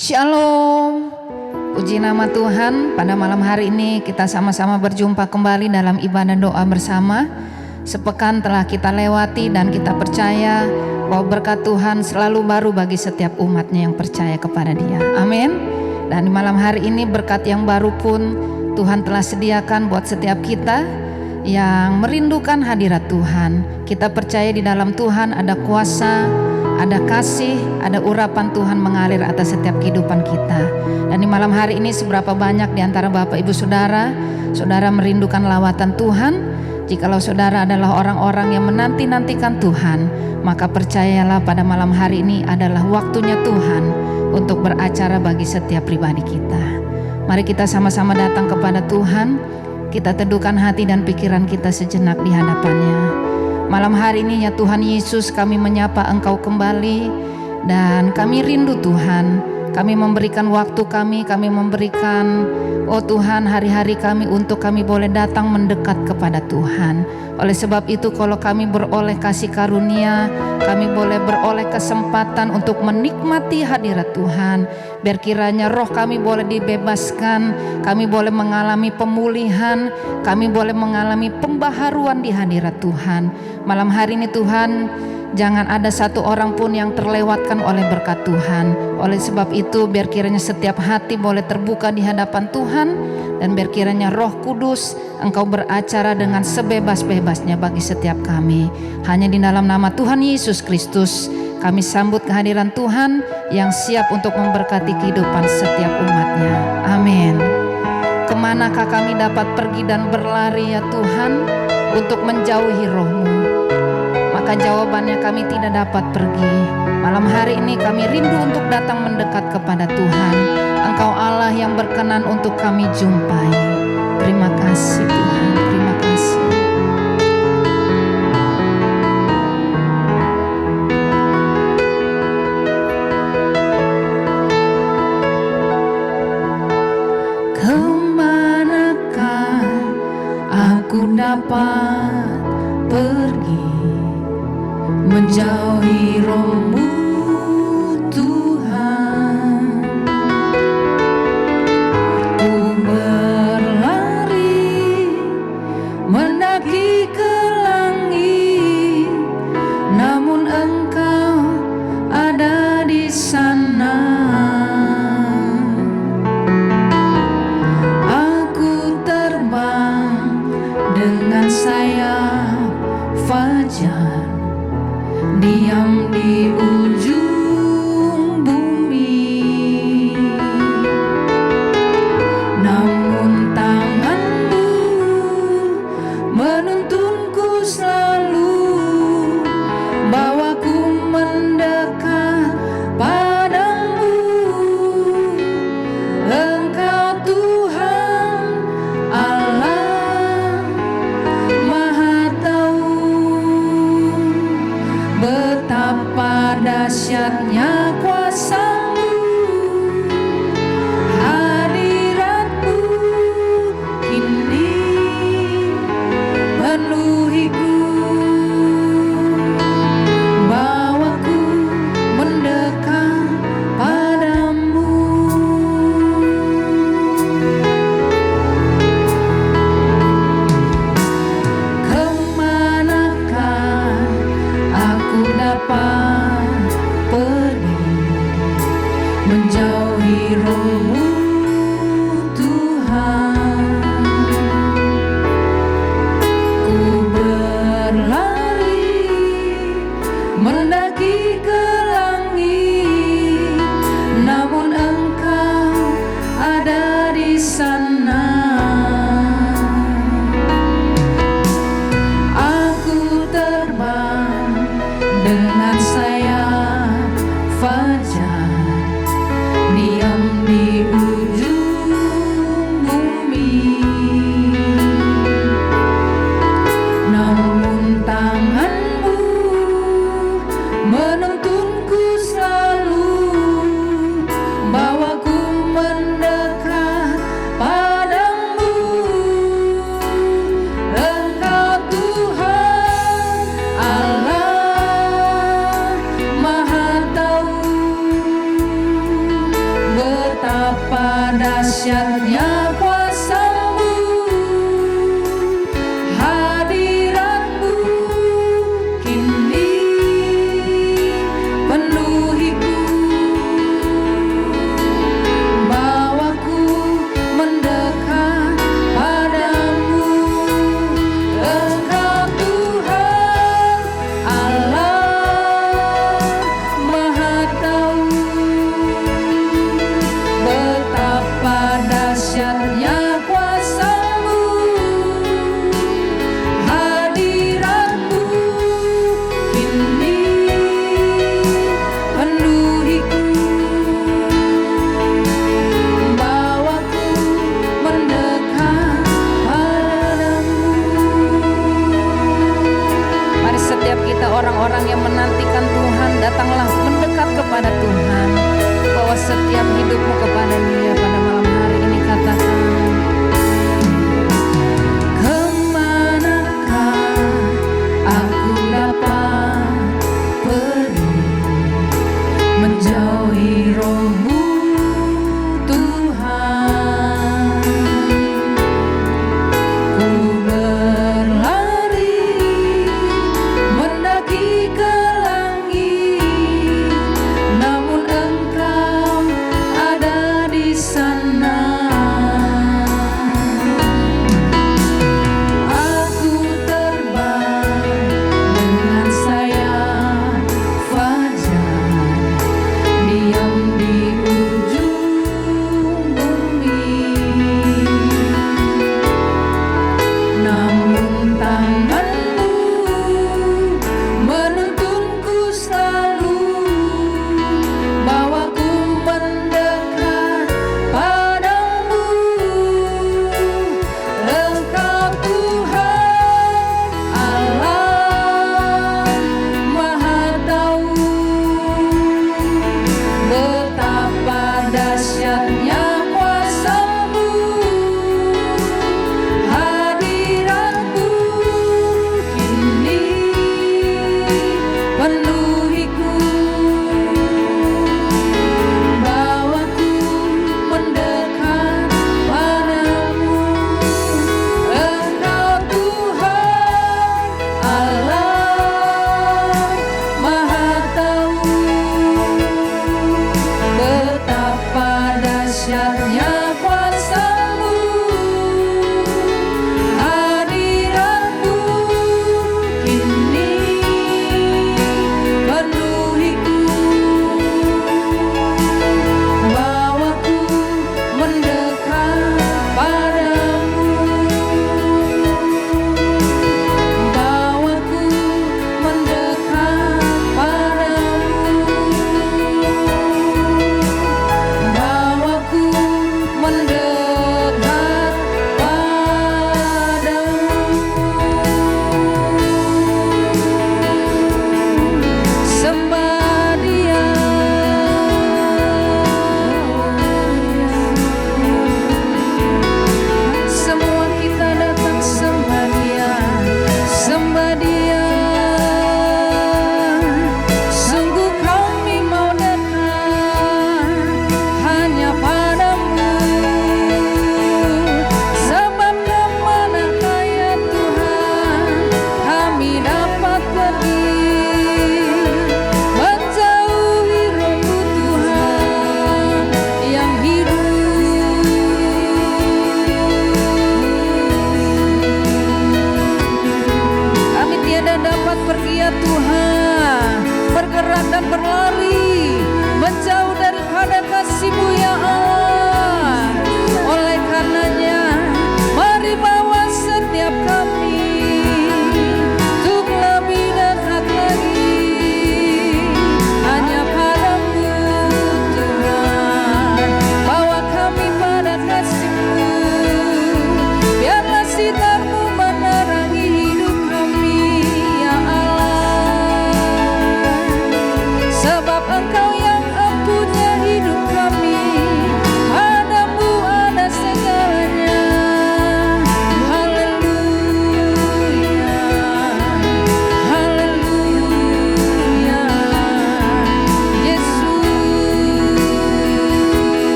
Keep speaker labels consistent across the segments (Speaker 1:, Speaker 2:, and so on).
Speaker 1: Shalom, puji nama Tuhan. Pada malam hari ini kita sama-sama berjumpa kembali dalam ibadah doa bersama. Sepekan telah kita lewati dan kita percaya bahwa berkat Tuhan selalu baru bagi setiap umatnya yang percaya kepada Dia. Amin. Dan di malam hari ini berkat yang baru pun Tuhan telah sediakan buat setiap kita yang merindukan hadirat Tuhan. Kita percaya di dalam Tuhan ada kuasa, ada kasih, ada urapan Tuhan mengalir atas setiap kehidupan kita. Dan di malam hari ini seberapa banyak di antara Bapak Ibu Saudara merindukan lawatan Tuhan. Jikalau saudara adalah orang-orang yang menanti-nantikan Tuhan, maka percayalah pada malam hari ini adalah waktunya Tuhan untuk beracara bagi setiap pribadi kita. Mari kita sama-sama datang kepada Tuhan. Kita teduhkan hati dan pikiran kita sejenak di hadapan-Nya. Malam hari ini ya Tuhan Yesus, kami menyapa Engkau kembali dan kami rindu Tuhan. Kami memberikan waktu kami memberikan Tuhan hari-hari kami untuk kami boleh datang mendekat kepada Tuhan. Oleh sebab itu kalau kami beroleh kasih karunia, kami boleh beroleh kesempatan untuk menikmati hadirat Tuhan. Biar kiranya roh kami boleh dibebaskan, kami boleh mengalami pemulihan, kami boleh mengalami pembaharuan di hadirat Tuhan. Malam hari ini Tuhan, jangan ada satu orang pun yang terlewatkan oleh berkat Tuhan. Oleh sebab itu biar kiranya setiap hati boleh terbuka di hadapan Tuhan. Dan biar kiranya Roh Kudus Engkau beracara dengan sebebas-bebasnya bagi setiap kami. Hanya di dalam nama Tuhan Yesus Kristus kami sambut kehadiran Tuhan yang siap untuk memberkati kehidupan setiap umatnya. Amin. Kemanakah kami dapat pergi dan berlari ya Tuhan untuk menjauhi Roh-Mu? Maka jawabannya kami tidak dapat pergi. Malam hari ini kami rindu untuk datang mendekat kepada Tuhan. Engkau Allah yang berkenan untuk kami jumpai. Terima kasih Tuhan, terima kasih. Kemanakah aku dapat pergi menjauhi Roh-Mu Tuhan? Ku berlari mendaki ke langit, namun Engkau ada di sana. Aku terbang dengan sayap fajar, diam di ujung bumi, namun tangan-Mu menuntunku selalu, bawaku mendekat padamu. Engkau Tuhan Allah Maha Tahu betapa dahsyatnya kuasa-Mu, hadirat-Mu kini penuhiku, bawaku mendekat padamu. Kemanakah aku dapat pergi menjauhi Roh-Mu Tuhan? Ku berlari mendaki ke langit, namun Engkau ada di sana. Aku terbang dengan sayap fajar, diam di dahsyatnya kuasa-Mu, hadirat-Mu kini penuhiku, bawaku mendekat padamu. Engkau Tuhan Allah Maha Tahu, betapa dahsyat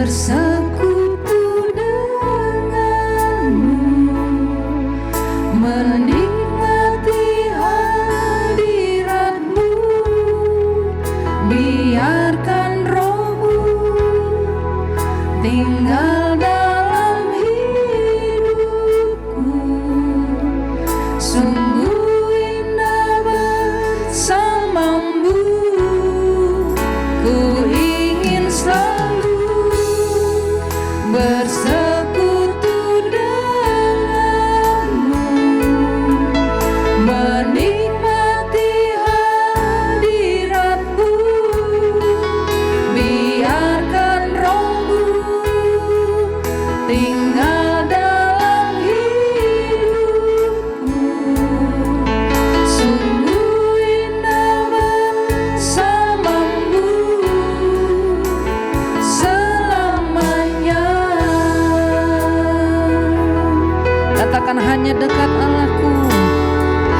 Speaker 1: bersekutu denganmu, menikmati hadiratmu, biarkan rohmu tinggal dalam hidupku. Sungguh indah bersamamu, ku ingin selalu bersekutu denganmu, menikmati hadiratmu, biarkan rohmu tinggal dalam hidupku. Sungguh indah bersamamu selamanya. Katakan, hanya dekat Allahku,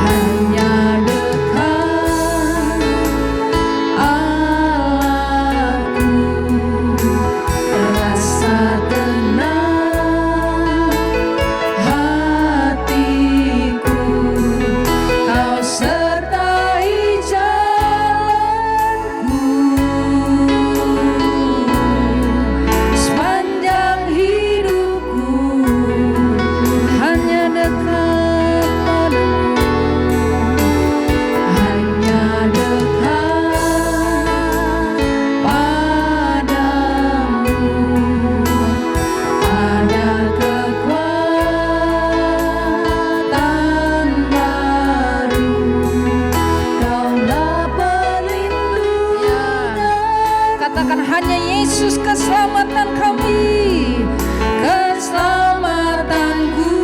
Speaker 1: hanya dekat Allahku, rasa tenang hatiku, kau sertai jalanku sepanjang hidupku. Hanya dekat padamu, hanya dekat padamu, ada kekuatan baru, kaulah perlindungan. Katakan, hanya Yesus keselamatan kami, keselamatanku.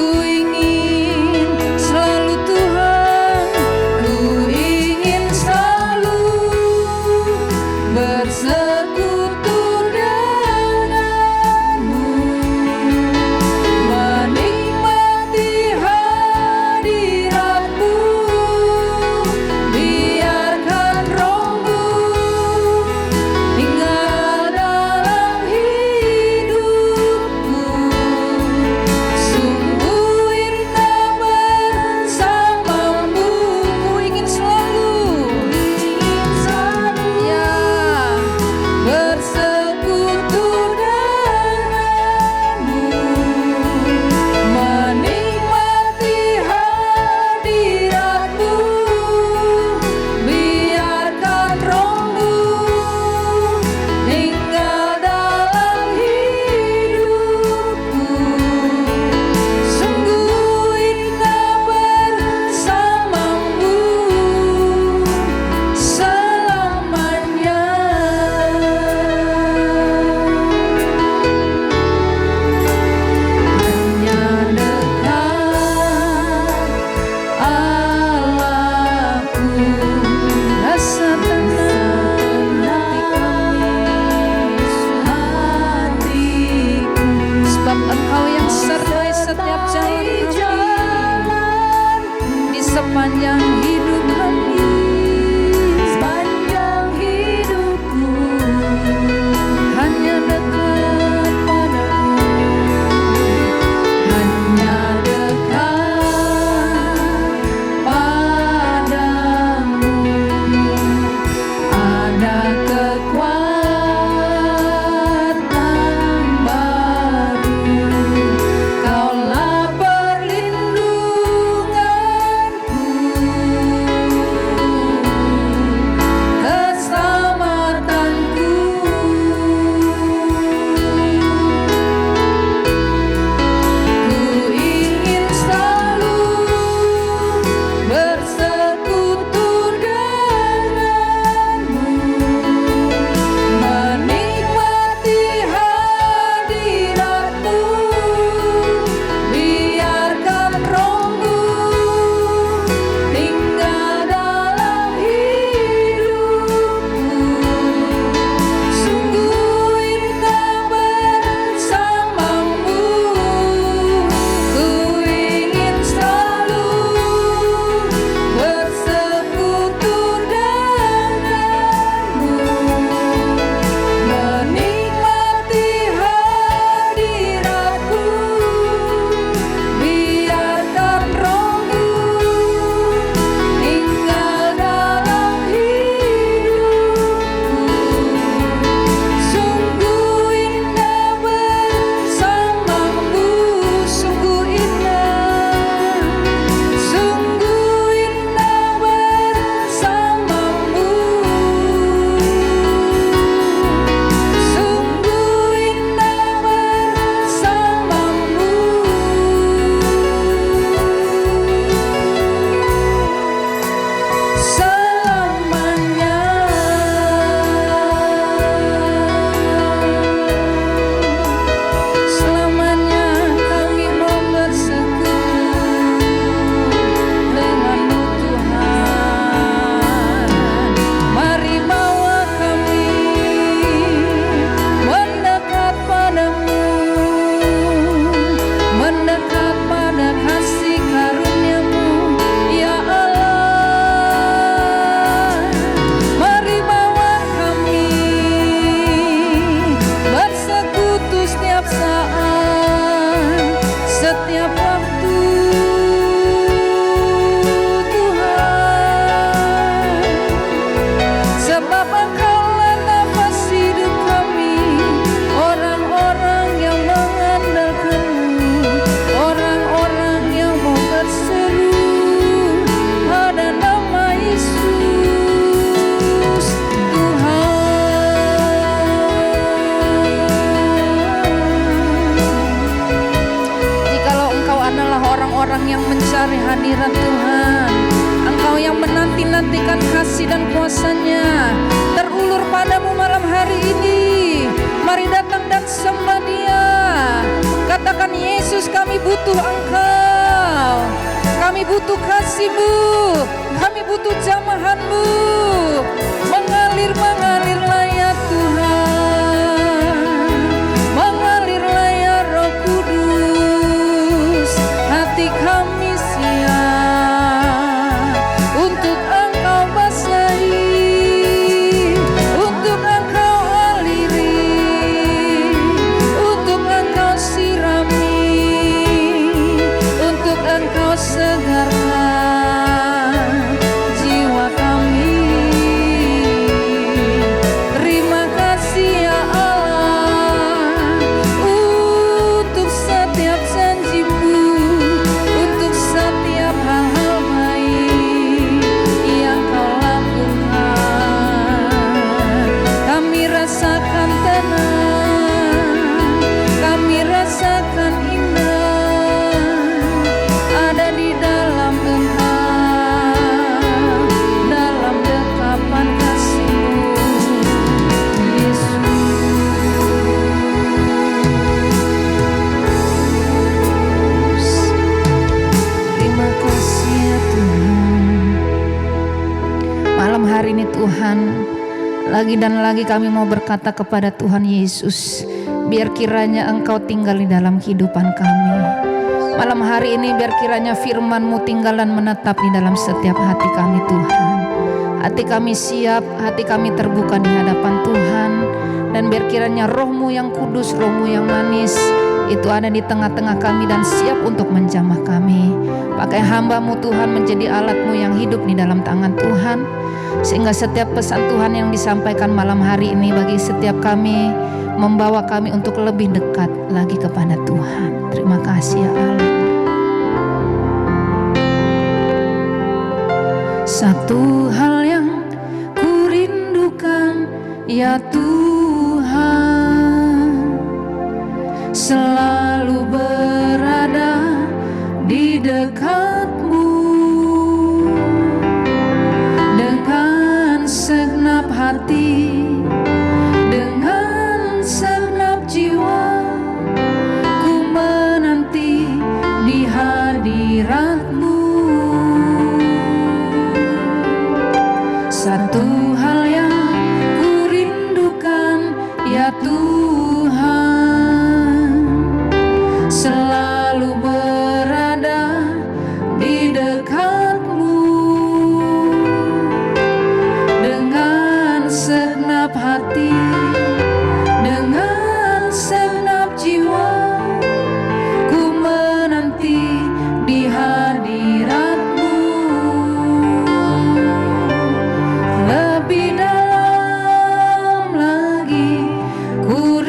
Speaker 1: Ku ingin selalu Tuhan, ku ingin selalu bersekutu denganmu, menikmati hadiratmu, biarkan rohmu tinggal dalam hidupku. yang mencari hadirat Tuhan, Engkau yang menanti-nantikan kasih dan kuasa-Nya terulur padamu malam hari ini. Mari datang dan sembah Dia. Katakan, Yesus, kami butuh Engkau, kami butuh kasih-Mu, kami butuh jamahan-Mu. Mengalirlah ya Tuhan, mengalirlah ya Roh Kudus. Hati kami siap untuk Engkau basahi, untuk Engkau aliri, untuk Engkau sirami, untuk Engkau segarkan jiwa kami. Terima kasih ya Allah untuk setiap janji-Mu, untuk setiap hal-hal baik yang Kau lakukan. Kami rasakan tenang, kami rasakan indah ada di dalam Engkau, dalam dekapan kasih-Mu, Yesus. Terima kasih ya Tuhan. Malam hari ini Tuhan, lagi dan lagi kami mau berkata kepada Tuhan Yesus, biar kiranya Engkau tinggal di dalam kehidupan kami. Malam hari ini biar kiranya firman-Mu tinggal dan menetap di dalam setiap hati kami Tuhan. Hati kami siap, hati kami terbuka di hadapan Tuhan. Dan biar kiranya Roh-Mu yang kudus, Roh-Mu yang manis itu ada di tengah-tengah kami dan siap untuk menjamah kami. Pakai hamba-Mu Tuhan menjadi alat-Mu yang hidup di dalam tangan Tuhan, sehingga setiap pesan Tuhan yang disampaikan malam hari ini bagi setiap kami membawa kami untuk lebih dekat lagi kepada Tuhan. Terima kasih ya Allah. Satu hal yang kurindukan ya Tuhan, selalu berada di dekat-Mu dengan segenap hati, dengan segenap jiwa. Ku menanti di hadirat-Mu. Satu hal yang kurindukan ya Tuhan, selalu berada di dekat-Mu dengan segenap hati, dengan segenap jiwa. Ku menanti di hadirat-Mu. Lebih dalam lagi ku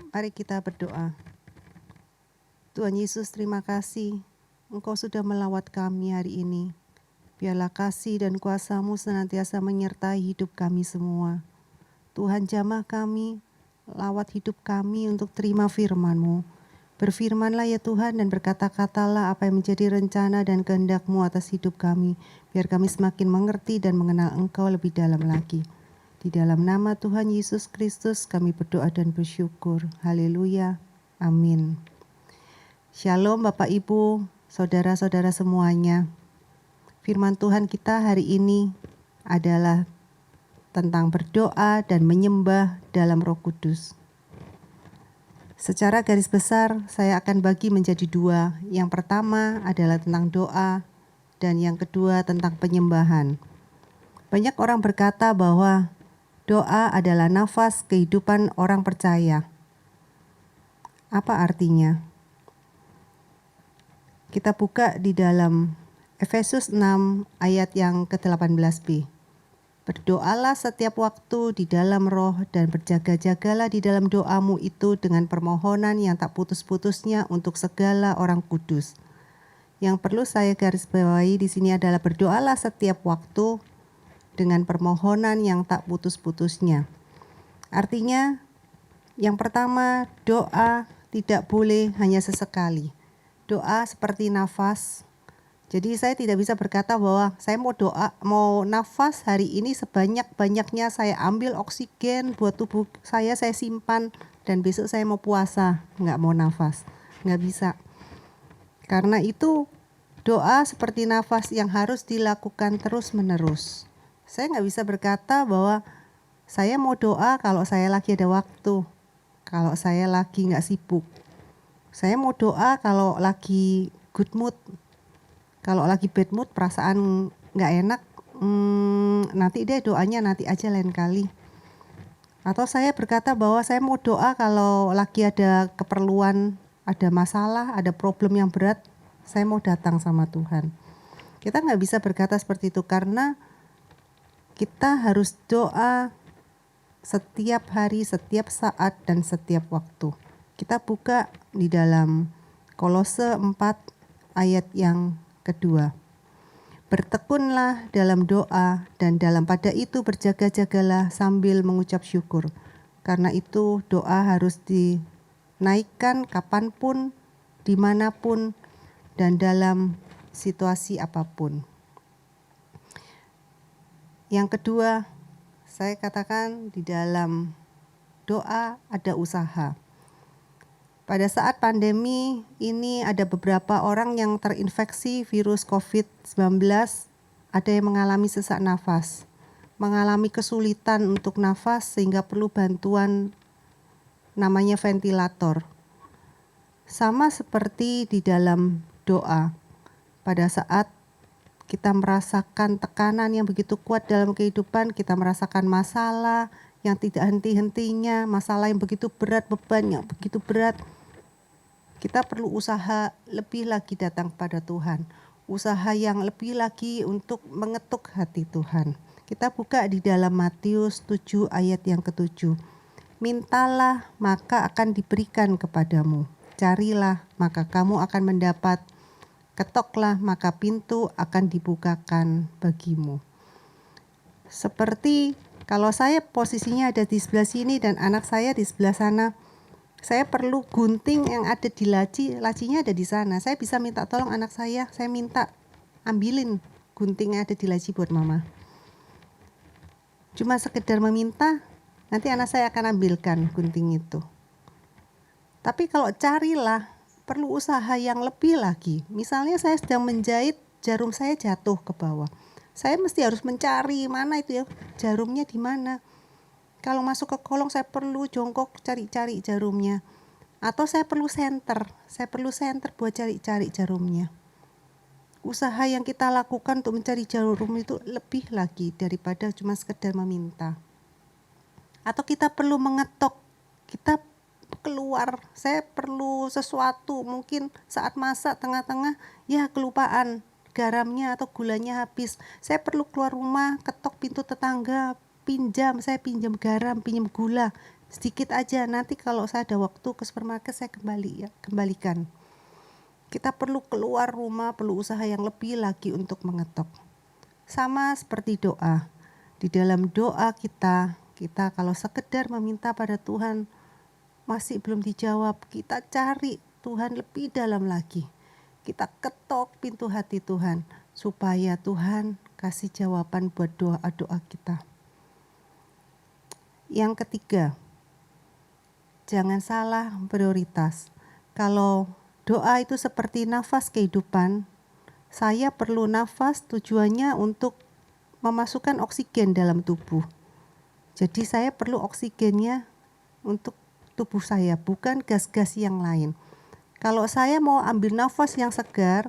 Speaker 2: Mari kita berdoa. Tuhan Yesus, terima kasih Engkau sudah melawat kami hari ini. Biarlah kasih dan kuasa-Mu senantiasa menyertai hidup kami semua. Tuhan, jamah kami, lawat hidup kami untuk terima firman-Mu. Berfirmanlah ya Tuhan dan berkata-katalah apa yang menjadi rencana dan kehendak-Mu atas hidup kami. Biar kami semakin mengerti dan mengenal Engkau lebih dalam lagi. Di dalam nama Tuhan Yesus Kristus kami berdoa dan bersyukur. Haleluya. Amin. Shalom Bapak Ibu, saudara-saudara semuanya. Firman Tuhan kita hari ini adalah tentang berdoa dan menyembah dalam Roh Kudus. Secara garis besar saya akan bagi menjadi dua. Yang pertama adalah tentang doa dan yang kedua tentang penyembahan. Banyak orang berkata bahwa doa adalah nafas kehidupan orang percaya. Apa artinya? Kita buka di dalam Efesus 6 ayat yang ke-18b. Berdoalah setiap waktu di dalam roh dan berjaga-jagalah di dalam doamu itu dengan permohonan yang tak putus-putusnya untuk segala orang kudus. Yang perlu saya garis bawahi di sini adalah berdoalah setiap waktu dengan permohonan yang tak putus-putusnya. Artinya, yang pertama, doa tidak boleh hanya sesekali. Doa seperti nafas. Jadi saya tidak bisa berkata bahwa saya mau nafas hari ini sebanyak-banyaknya, saya ambil oksigen buat tubuh saya simpan dan besok saya mau puasa, nggak mau nafas, nggak bisa. Karena itu doa seperti nafas yang harus dilakukan terus-menerus. Saya nggak bisa berkata bahwa saya mau doa kalau saya lagi ada waktu, kalau saya lagi nggak sibuk. Saya mau doa kalau lagi good mood, kalau lagi bad mood, perasaan nggak enak, nanti deh doanya nanti aja lain kali. Atau saya berkata bahwa saya mau doa kalau lagi ada keperluan, ada masalah, ada problem yang berat, saya mau datang sama Tuhan. Kita nggak bisa berkata seperti itu karena kita harus doa setiap hari, setiap saat, dan setiap waktu. Kita buka di dalam Kolose 4 ayat yang kedua. Bertekunlah dalam doa dan dalam pada itu berjaga-jagalah sambil mengucap syukur. Karena itu doa harus dinaikkan kapanpun, dimanapun, dan dalam situasi apapun. Yang kedua, saya katakan di dalam doa ada usaha. Pada saat pandemi ini ada beberapa orang yang terinfeksi virus COVID-19, ada yang mengalami sesak nafas, mengalami kesulitan untuk nafas sehingga perlu bantuan namanya ventilator. Sama seperti di dalam doa, pada saat kita merasakan tekanan yang begitu kuat dalam kehidupan, kita merasakan masalah yang tidak henti-hentinya, masalah yang begitu berat, beban yang begitu berat, kita perlu usaha lebih lagi datang pada Tuhan. Usaha yang lebih lagi untuk mengetuk hati Tuhan. Kita buka di dalam Matius 7 ayat yang ke-7. Mintalah maka akan diberikan kepadamu. Carilah maka kamu akan mendapat. Ketoklah maka pintu akan dibukakan bagimu. Seperti kalau saya posisinya ada di sebelah sini dan anak saya di sebelah sana, saya perlu gunting yang ada di lacinya ada di sana. Saya bisa minta tolong anak saya minta ambilin gunting yang ada di laci buat mama. Cuma sekedar meminta, nanti anak saya akan ambilkan gunting itu. Tapi kalau carilah, perlu usaha yang lebih lagi. Misalnya saya sedang menjahit, jarum saya jatuh ke bawah. Saya mesti harus mencari mana itu ya, jarumnya di mana. Kalau masuk ke kolong saya perlu jongkok cari-cari jarumnya. Atau saya perlu senter buat cari-cari jarumnya. Usaha yang kita lakukan untuk mencari jarum itu lebih lagi daripada cuma sekedar meminta. Atau kita perlu mengetok, kita keluar, saya perlu sesuatu, mungkin saat masak tengah-tengah, ya kelupaan garamnya atau gulanya habis. Saya perlu keluar rumah, ketok pintu tetangga, saya pinjam garam, pinjam gula. Sedikit aja, nanti kalau saya ada waktu ke supermarket saya kembalikan. Kita perlu keluar rumah, perlu usaha yang lebih lagi untuk mengetok. Sama seperti doa. Di dalam doa kita kalau sekedar meminta pada Tuhan masih belum dijawab, kita cari Tuhan lebih dalam lagi. Kita ketok pintu hati Tuhan supaya Tuhan kasih jawaban buat doa-doa kita. Yang ketiga, jangan salah prioritas. Kalau doa itu seperti nafas kehidupan, saya perlu nafas tujuannya untuk memasukkan oksigen dalam tubuh. Jadi saya perlu oksigennya untuk tubuh saya, bukan gas-gas yang lain. Kalau saya mau ambil nafas yang segar,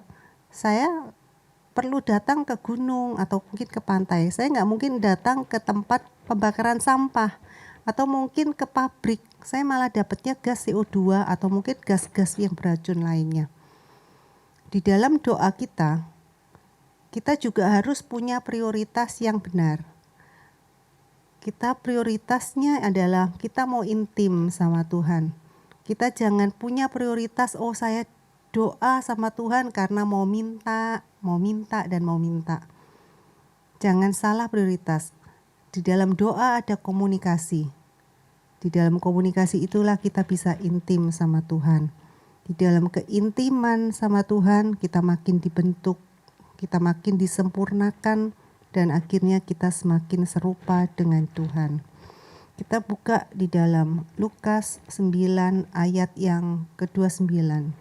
Speaker 2: saya perlu datang ke gunung atau mungkin ke pantai. Saya nggak mungkin datang ke tempat pembakaran sampah atau mungkin ke pabrik. Saya malah dapatnya gas CO2 atau mungkin gas-gas yang beracun lainnya. Di dalam doa kita juga harus punya prioritas yang benar. Kita prioritasnya adalah kita mau intim sama Tuhan. Kita jangan punya prioritas, oh saya doa sama Tuhan karena mau minta. Jangan salah prioritas. Di dalam doa ada komunikasi. Di dalam komunikasi itulah kita bisa intim sama Tuhan. Di dalam keintiman sama Tuhan kita makin dibentuk, kita makin disempurnakan, dan akhirnya kita semakin serupa dengan Tuhan. Kita buka di dalam Lukas 9 ayat yang ke-29.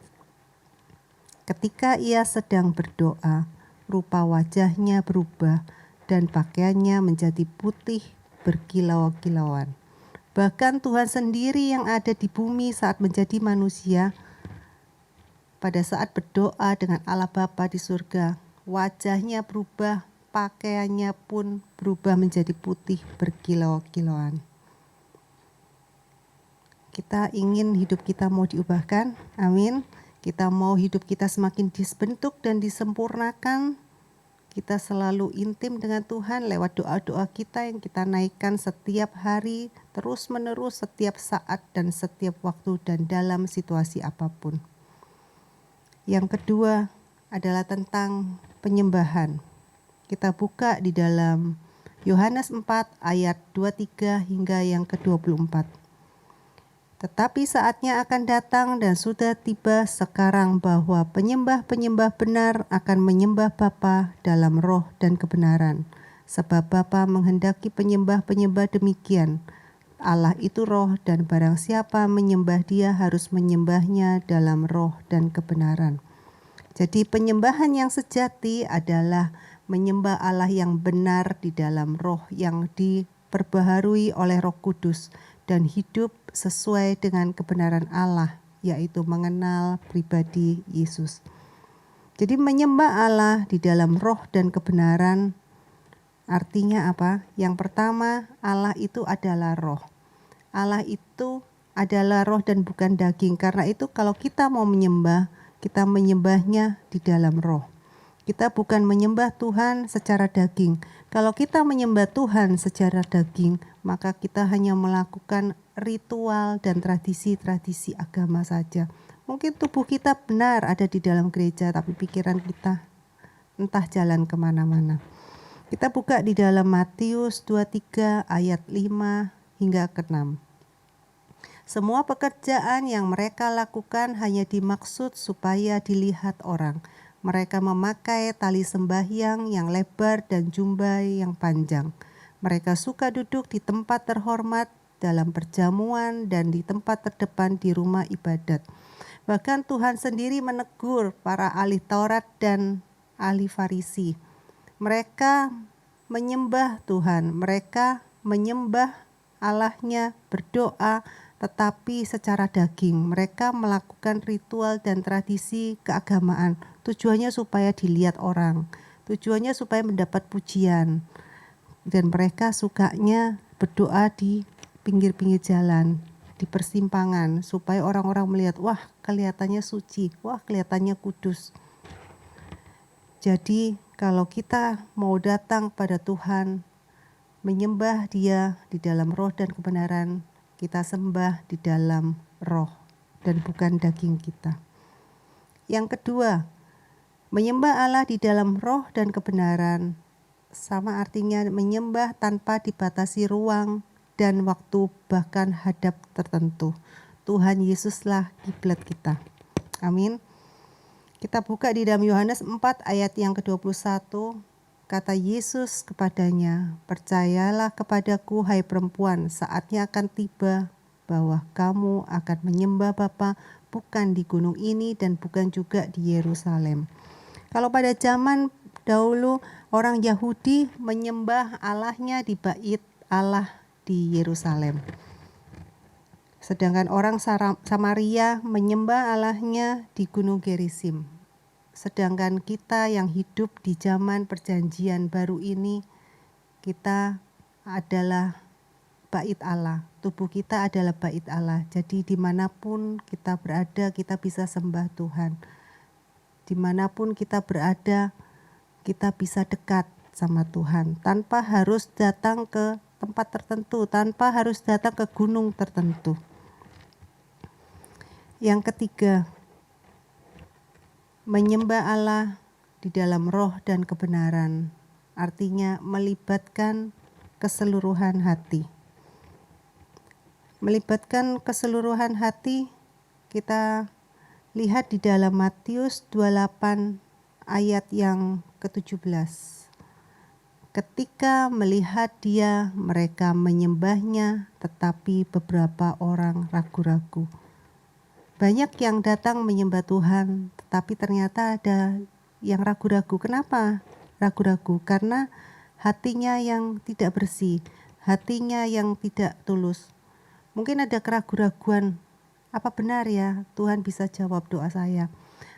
Speaker 2: Ketika ia sedang berdoa, rupa wajahnya berubah dan pakaiannya menjadi putih berkilau-kilauan. Bahkan Tuhan sendiri yang ada di bumi saat menjadi manusia, pada saat berdoa dengan Allah Bapa di surga, wajahnya berubah, pakaiannya pun berubah menjadi putih berkilau-kilauan. Kita ingin hidup kita mau diubahkan, amin. Kita mau hidup kita semakin dibentuk dan disempurnakan. Kita selalu intim dengan Tuhan lewat doa-doa kita yang kita naikkan setiap hari, terus menerus setiap saat dan setiap waktu dan dalam situasi apapun. Yang kedua adalah tentang penyembahan. Kita buka di dalam Yohanes 4 ayat 23 hingga yang ke-24. Tetapi saatnya akan datang dan sudah tiba sekarang bahwa penyembah-penyembah benar akan menyembah Bapa dalam roh dan kebenaran. Sebab Bapa menghendaki penyembah-penyembah demikian. Allah itu roh dan barang siapa menyembah Dia harus menyembahnya dalam roh dan kebenaran. Jadi penyembahan yang sejati adalah menyembah Allah yang benar di dalam roh yang diperbaharui oleh Roh Kudus dan hidup sesuai dengan kebenaran Allah, yaitu mengenal pribadi Yesus. Jadi menyembah Allah di dalam roh dan kebenaran artinya apa? Yang pertama, Allah itu adalah roh. Allah itu adalah roh dan bukan daging. Karena itu kalau kita mau menyembah, kita menyembahnya di dalam roh. Kita bukan menyembah Tuhan secara daging. Kalau kita menyembah Tuhan secara daging, maka kita hanya melakukan ritual dan tradisi-tradisi agama saja. Mungkin tubuh kita benar ada di dalam gereja, tapi pikiran kita entah jalan kemana-mana. Kita buka di dalam Matius 23 ayat 5 hingga ke-6. Semua pekerjaan yang mereka lakukan hanya dimaksud supaya dilihat orang. Mereka memakai tali sembahyang yang lebar dan jumbai yang panjang. Mereka suka duduk di tempat terhormat dalam perjamuan dan di tempat terdepan di rumah ibadat. Bahkan Tuhan sendiri menegur para ahli Taurat dan ahli Farisi. Mereka menyembah Tuhan, mereka menyembah Allahnya, berdoa, tetapi secara daging. Mereka melakukan ritual dan tradisi keagamaan. Tujuannya supaya dilihat orang. Tujuannya supaya mendapat pujian. Dan mereka sukanya berdoa di pinggir-pinggir jalan, di persimpangan, supaya orang-orang melihat, wah kelihatannya suci, wah kelihatannya kudus. Jadi kalau kita mau datang pada Tuhan, menyembah Dia di dalam roh dan kebenaran, kita sembah di dalam roh dan bukan daging kita. Yang kedua, menyembah Allah di dalam roh dan kebenaran sama artinya menyembah tanpa dibatasi ruang dan waktu, bahkan hadap tertentu. Tuhan Yesuslah kiblat kita. Amin. Kita buka di dalam Yohanes 4 ayat yang ke-21. Kata Yesus kepadanya, "Percayalah kepadaku, hai perempuan, saatnya akan tiba bahwa kamu akan menyembah Bapa bukan di gunung ini dan bukan juga di Yerusalem." Kalau pada zaman dahulu orang Yahudi menyembah Allahnya di bait Allah di Yerusalem. Sedangkan orang Samaria menyembah Allahnya di Gunung Gerizim. Sedangkan kita yang hidup di zaman perjanjian baru ini, kita adalah bait Allah. Tubuh kita adalah bait Allah. Jadi dimanapun kita berada, kita bisa sembah Tuhan. Dimanapun kita berada, kita bisa dekat sama Tuhan. Tanpa harus datang ke tempat tertentu, tanpa harus datang ke gunung tertentu. Yang ketiga, menyembah Allah di dalam roh dan kebenaran, artinya melibatkan keseluruhan hati. Melibatkan keseluruhan hati, kita lihat di dalam Matius 28 ayat yang ke-17. Ketika melihat dia, mereka menyembahnya, tetapi beberapa orang ragu-ragu. Banyak yang datang menyembah Tuhan, tetapi ternyata ada yang ragu-ragu. Kenapa ragu-ragu? Karena hatinya yang tidak bersih, hatinya yang tidak tulus. Mungkin ada keraguan-raguan, apa benar ya Tuhan bisa jawab doa saya?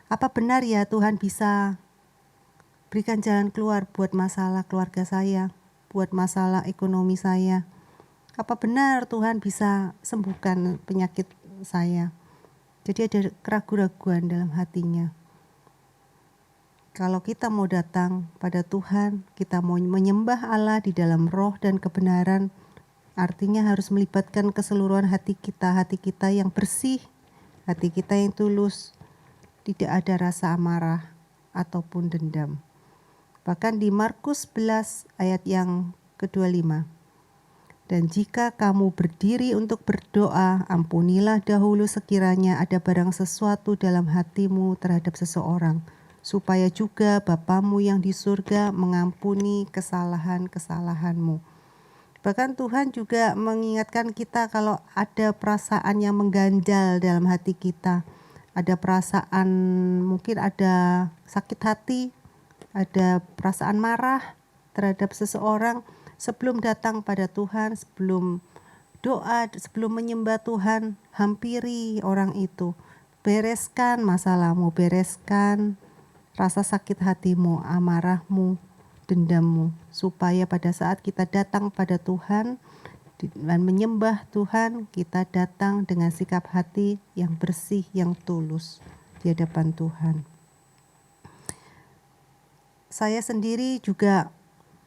Speaker 2: Apa benar ya Tuhan bisa berikan jalan keluar buat masalah keluarga saya, buat masalah ekonomi saya? Apa benar Tuhan bisa sembuhkan penyakit saya? Jadi ada keraguan-raguan dalam hatinya. Kalau kita mau datang pada Tuhan, kita mau menyembah Allah di dalam roh dan kebenaran, artinya harus melibatkan keseluruhan hati kita yang bersih, hati kita yang tulus, tidak ada rasa amarah ataupun dendam. Bahkan di Markus 11 ayat yang ke-25. Dan jika kamu berdiri untuk berdoa, ampunilah dahulu sekiranya ada barang sesuatu dalam hatimu terhadap seseorang, supaya juga Bapamu yang di surga mengampuni kesalahan-kesalahanmu. Bahkan Tuhan juga mengingatkan kita kalau ada perasaan yang mengganjal dalam hati kita, ada perasaan mungkin ada sakit hati, ada perasaan marah terhadap seseorang. Sebelum datang pada Tuhan, sebelum doa, sebelum menyembah Tuhan, hampiri orang itu. Bereskan masalahmu, bereskan rasa sakit hatimu, amarahmu, dendammu. Supaya pada saat kita datang pada Tuhan dan menyembah Tuhan, kita datang dengan sikap hati yang bersih, yang tulus di hadapan Tuhan. Saya sendiri juga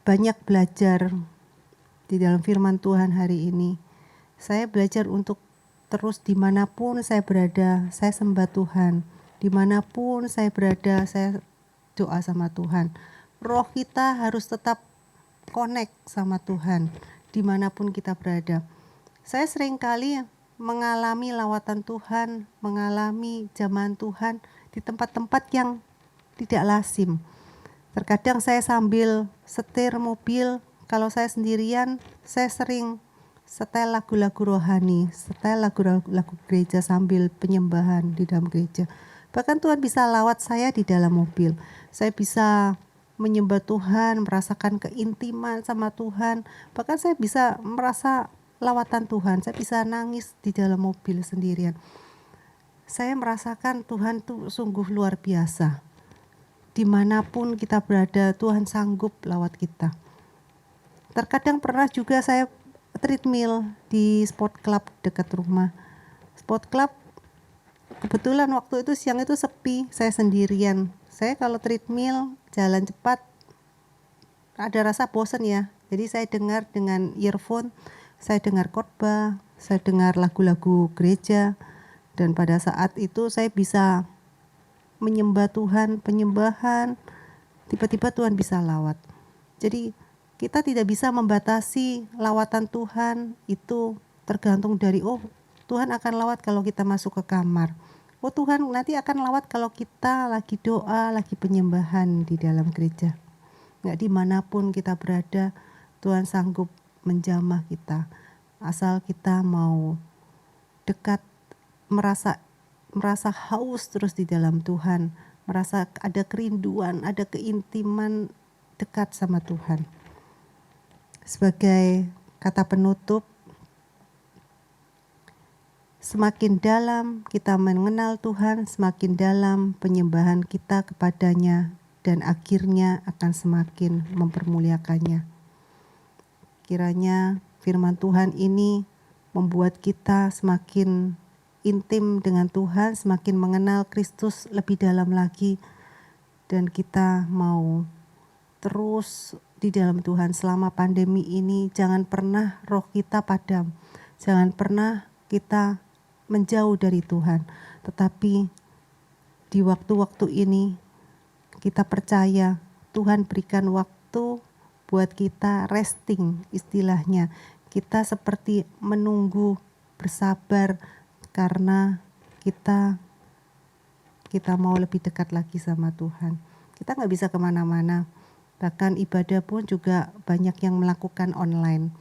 Speaker 2: banyak belajar di dalam firman Tuhan hari ini. Saya belajar untuk terus dimanapun saya berada, saya sembah Tuhan. Dimanapun saya berada, saya doa sama Tuhan. Roh kita harus tetap connect sama Tuhan, dimanapun kita berada. Saya seringkali mengalami lawatan Tuhan, mengalami zaman Tuhan di tempat-tempat yang tidak lazim. Terkadang saya sambil setir mobil, kalau saya sendirian, saya sering setel lagu-lagu rohani, setel lagu-lagu gereja sambil penyembahan di dalam gereja. Bahkan Tuhan bisa lawat saya di dalam mobil. Saya bisa menyembah Tuhan, merasakan keintiman sama Tuhan. Bahkan saya bisa merasa lawatan Tuhan, saya bisa nangis di dalam mobil sendirian. Saya merasakan Tuhan tuh sungguh luar biasa. Dimanapun kita berada, Tuhan sanggup lawat kita. Terkadang pernah juga saya treadmill di sport club dekat rumah. Sport club kebetulan waktu itu siang itu sepi, saya sendirian. Saya kalau treadmill jalan cepat ada rasa bosan ya. Jadi saya dengar dengan earphone, saya dengar khotbah, saya dengar lagu-lagu gereja, dan pada saat itu saya bisa menyembah Tuhan, penyembahan, tiba-tiba Tuhan bisa lawat. Jadi kita tidak bisa membatasi lawatan Tuhan, itu tergantung dari Tuhan akan lawat kalau kita masuk ke kamar. Tuhan nanti akan lawat kalau kita lagi doa, lagi penyembahan di dalam gereja. Nggak dimanapun kita berada, Tuhan sanggup menjamah kita. Asal kita mau dekat, merasa haus terus di dalam Tuhan, merasa ada kerinduan, ada keintiman dekat sama Tuhan. Sebagai kata penutup, semakin dalam kita mengenal Tuhan, semakin dalam penyembahan kita kepadanya, dan akhirnya akan semakin mempermuliakannya. Kiranya firman Tuhan ini membuat kita semakin intim dengan Tuhan, semakin mengenal Kristus lebih dalam lagi, dan kita mau terus di dalam Tuhan selama pandemi ini. Jangan pernah roh kita padam, jangan pernah kita menjauh dari Tuhan, tetapi di waktu-waktu ini kita percaya Tuhan berikan waktu buat kita resting, istilahnya kita seperti menunggu, bersabar, karena kita mau lebih dekat lagi sama Tuhan. Kita nggak bisa kemana-mana, bahkan ibadah pun juga banyak yang melakukan online.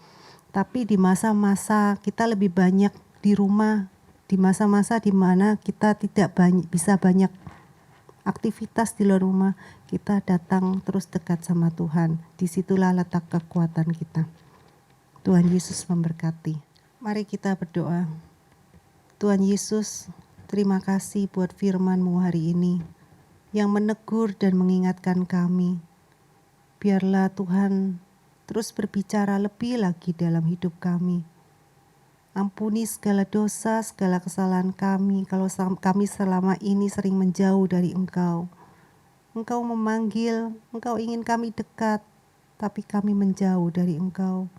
Speaker 2: Tapi di masa-masa kita lebih banyak di rumah, di masa-masa di mana kita tidak bisa banyak aktivitas di luar rumah, kita datang terus dekat sama Tuhan. Disitulah letak kekuatan kita. Tuhan Yesus memberkati. Mari kita berdoa. Tuhan Yesus, terima kasih buat firman-Mu hari ini yang menegur dan mengingatkan kami. Biarlah Tuhan terus berbicara lebih lagi dalam hidup kami. Ampuni segala dosa, segala kesalahan kami kalau kami selama ini sering menjauh dari Engkau. Engkau memanggil, Engkau ingin kami dekat, tapi kami menjauh dari Engkau.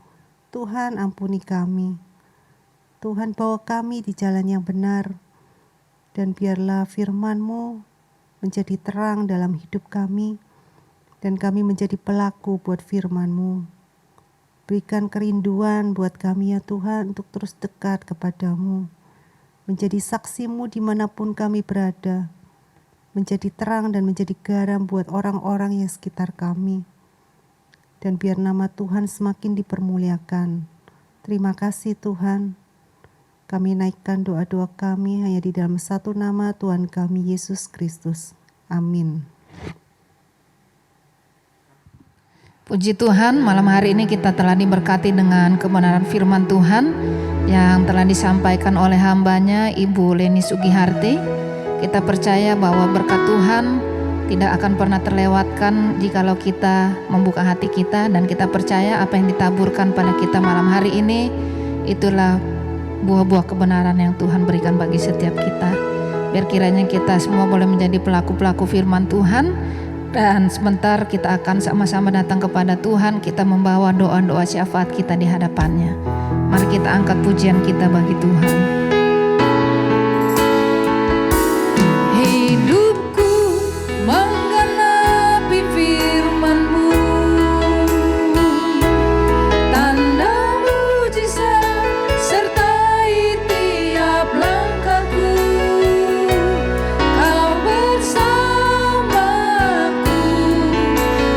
Speaker 2: Tuhan, ampuni kami. Tuhan, bawa kami di jalan yang benar, dan biarlah firman-Mu menjadi terang dalam hidup kami, dan kami menjadi pelaku buat firman-Mu. Berikan kerinduan buat kami ya Tuhan, untuk terus dekat kepadamu, menjadi saksi-Mu dimanapun kami berada, menjadi terang dan menjadi garam buat orang-orang yang sekitar kami, dan biar nama Tuhan semakin dipermuliakan. Terima kasih Tuhan. Kami naikkan doa-doa kami hanya di dalam satu nama Tuhan kami, Yesus Kristus. Amin.
Speaker 1: Puji Tuhan, malam hari ini kita telah diberkati dengan kebenaran firman Tuhan yang telah disampaikan oleh hambanya Ibu Leni Sugiharti. Kita percaya bahwa berkat Tuhan tidak akan pernah terlewatkan jikalau kita membuka hati kita, dan kita percaya apa yang ditaburkan pada kita malam hari ini itulah buah-buah kebenaran yang Tuhan berikan bagi setiap kita. Biar kiranya kita semua boleh menjadi pelaku-pelaku firman Tuhan, dan sebentar kita akan sama-sama datang kepada Tuhan, kita membawa doa-doa syafaat kita di hadapannya. Mari kita angkat pujian kita bagi Tuhan. Hidupku menggenapi firman-Mu, tanda mujizat sertai tiap langkahku. Kau bersamaku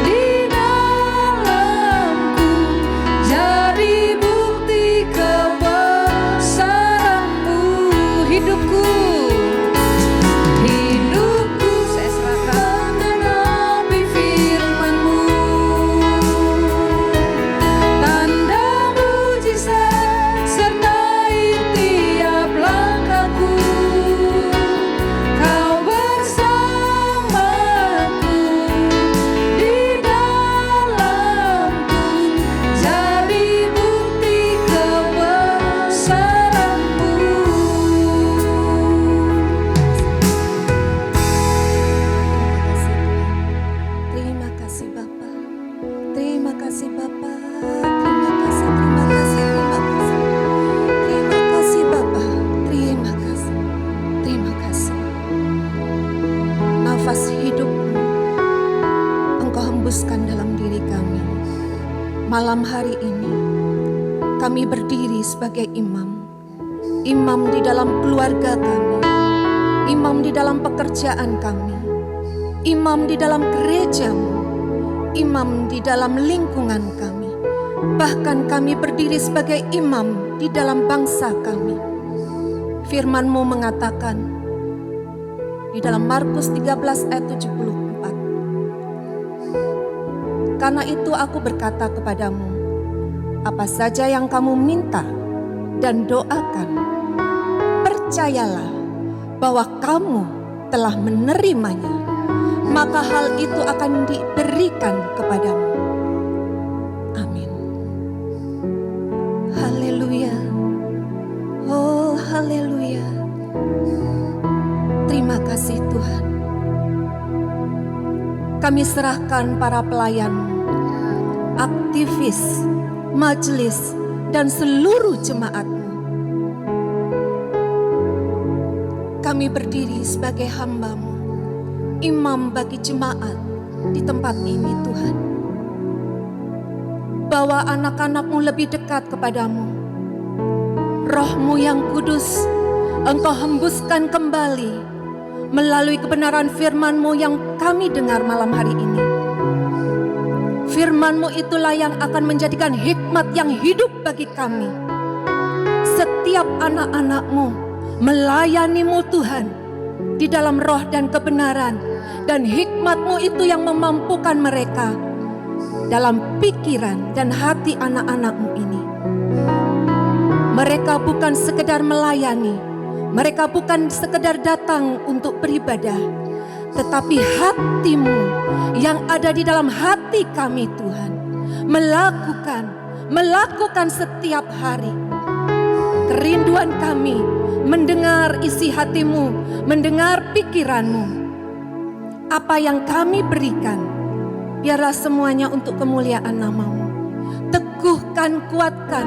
Speaker 1: di dalamku, jadi bukti kebesaran-Mu.
Speaker 3: Malam hari ini kami berdiri sebagai imam. Imam di dalam keluarga kami, imam di dalam pekerjaan kami, imam di dalam gerejamu, imam di dalam lingkungan kami. Bahkan kami berdiri sebagai imam di dalam bangsa kami. Firman-Mu mengatakan di dalam Markus 13 ayat 74. Karena itu aku berkata kepadamu, apa saja yang kamu minta dan doakan, percayalah bahwa kamu telah menerimanya, maka hal itu akan diberikan kepadamu. Amin. Haleluya. Oh, haleluya. Terima kasih Tuhan. Kami serahkan para pelayan-Mu, aktivis, majelis, dan seluruh jemaat-Mu. Kami berdiri sebagai hamba-Mu, imam bagi jemaat di tempat ini Tuhan. Bawa anak-anak-Mu lebih dekat kepadamu. Roh-Mu yang kudus, Engkau hembuskan kembali melalui kebenaran firman-Mu yang kami dengar malam hari ini. Firman-Mu itulah yang akan menjadikan hikmat yang hidup bagi kami. Setiap anak-anak-Mu melayani-Mu Tuhan di dalam roh dan kebenaran, dan hikmat-Mu itu yang memampukan mereka dalam pikiran dan hati anak-anak-Mu ini. Mereka bukan sekedar melayani, mereka bukan sekedar datang untuk beribadah, tetapi hati-Mu yang ada di dalam hati kami Tuhan, melakukan setiap hari. Kerinduan kami mendengar isi hati-Mu, mendengar pikiran-Mu. Apa yang kami berikan, biarlah semuanya untuk kemuliaan nama-Mu. Teguhkan, kuatkan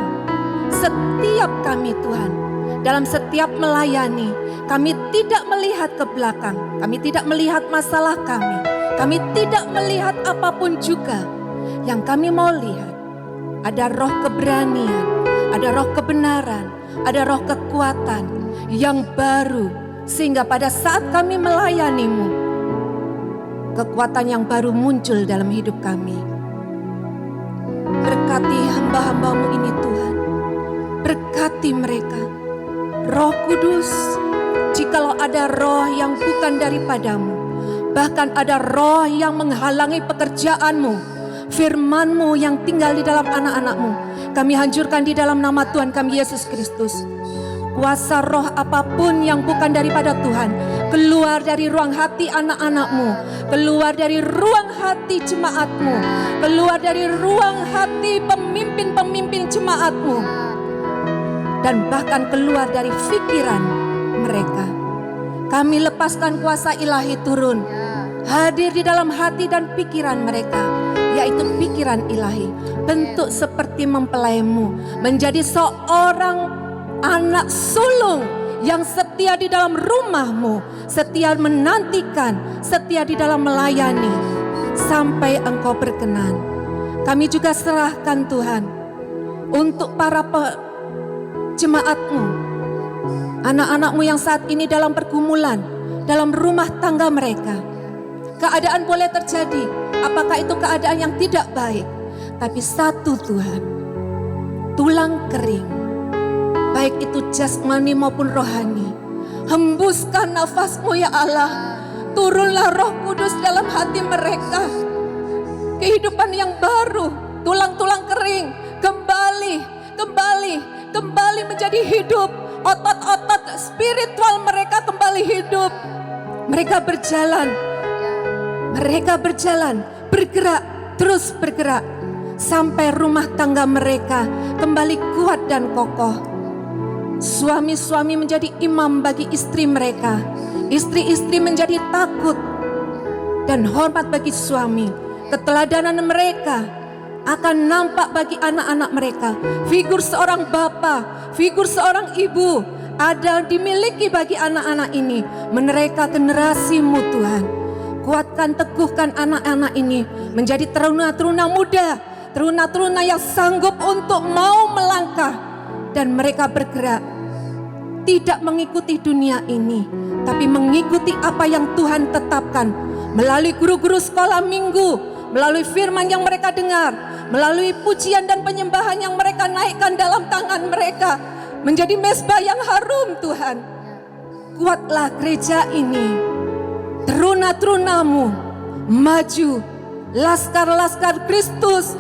Speaker 3: setiap kami Tuhan. Dalam setiap melayani, kami tidak melihat ke belakang, kami tidak melihat masalah kami tidak melihat apapun juga. Yang kami mau lihat, ada roh keberanian, ada roh kebenaran, ada roh kekuatan yang baru, sehingga pada saat kami melayani-Mu, kekuatan yang baru muncul dalam hidup kami. Berkati hamba-hamba-Mu ini Tuhan, berkati mereka. Roh Kudus, jikalau ada roh yang bukan daripada-Mu, bahkan ada roh yang menghalangi pekerjaan-Mu, firman-Mu yang tinggal di dalam anak-anak-Mu, kami hancurkan di dalam nama Tuhan kami Yesus Kristus. Kuasa roh apapun yang bukan daripada Tuhan, keluar dari ruang hati anak-anak-Mu, keluar dari ruang hati jemaat-Mu, keluar dari ruang hati pemimpin-pemimpin jemaat-Mu, dan bahkan keluar dari pikiran mereka. Kami lepaskan kuasa ilahi turun, hadir di dalam hati dan pikiran mereka, yaitu pikiran ilahi, bentuk seperti mempelai-Mu, menjadi seorang anak sulung yang setia di dalam rumah-Mu, setia menantikan, setia di dalam melayani, sampai Engkau berkenan. Kami juga serahkan Tuhan, untuk para jemaat-Mu, anak-anak-Mu yang saat ini dalam pergumulan, dalam rumah tangga mereka. Keadaan boleh terjadi, apakah itu keadaan yang tidak baik, tapi satu Tuhan, tulang kering, baik itu jasmani maupun rohani, hembuskan nafas-Mu ya Allah, turunlah Roh Kudus dalam hati mereka, kehidupan yang baru, tulang-tulang kering, kembali menjadi hidup, otot-otot spiritual mereka kembali hidup. Mereka berjalan, bergerak, terus bergerak, sampai rumah tangga mereka kembali kuat dan kokoh. Suami-suami menjadi imam bagi istri mereka, istri-istri menjadi takut dan hormat bagi suami. Keteladanan mereka akan nampak bagi anak-anak mereka. Figur seorang bapa, figur seorang ibu ada dimiliki bagi anak-anak ini. Menereka generasi-Mu Tuhan. Kuatkan, teguhkan anak-anak ini menjadi teruna-teruna muda, teruna-teruna yang sanggup untuk mau melangkah dan mereka bergerak, tidak mengikuti dunia ini, tapi mengikuti apa yang Tuhan tetapkan melalui guru-guru sekolah minggu, melalui firman yang mereka dengar, melalui pujian dan penyembahan yang mereka naikkan dalam tangan mereka, menjadi mezbah yang harum. Tuhan, kuatlah gereja ini, teruna-terunamu maju, laskar-laskar Kristus